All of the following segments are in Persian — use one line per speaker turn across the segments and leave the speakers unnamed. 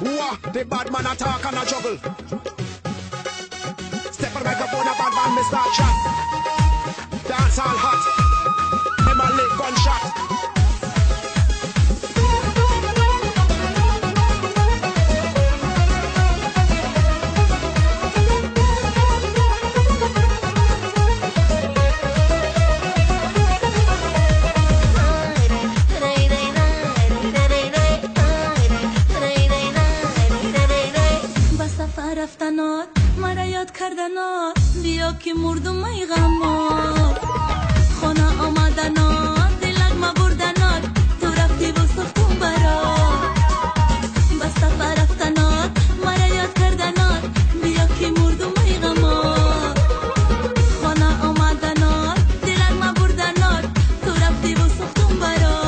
Wah, the bad man attack and a juggle. Step on the microphone, a bad man, me start chat. Dance all hot. Them a lick gunshot.
رفتنات مرا یاد کردنات بیا که مردم ای غمات خانه آمدنات دلک ما بردنات تو رفتی و سختم برات بس سفر رفتنات مرا یاد کردنات بیا که مردم ای غمات خانه آمدنات دلک ما بردنات تو رفتی و سختم برات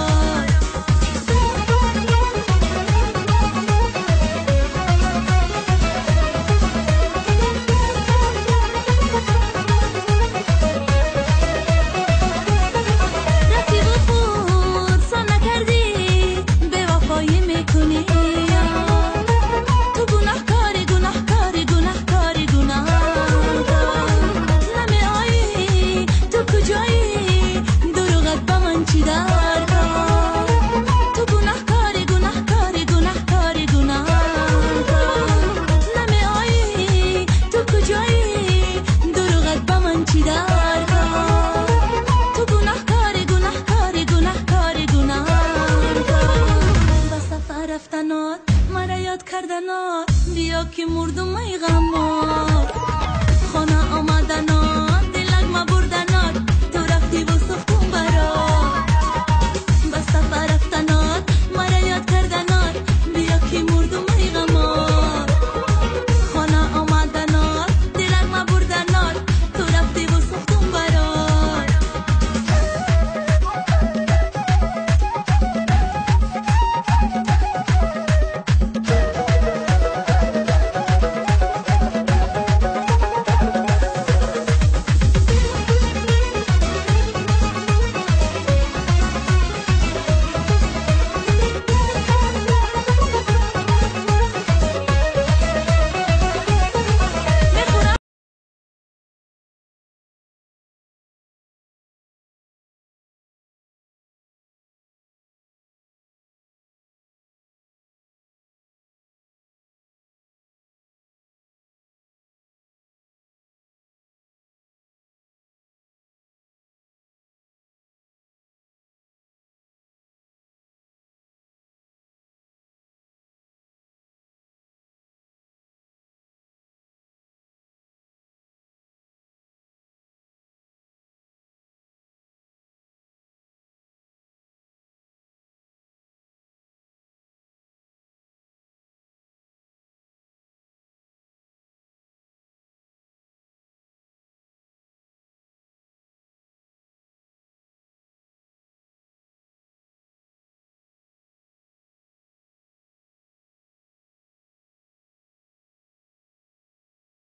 رفتنات مرا یاد کردنات بیا که مردم ای غمات خانه آمدنات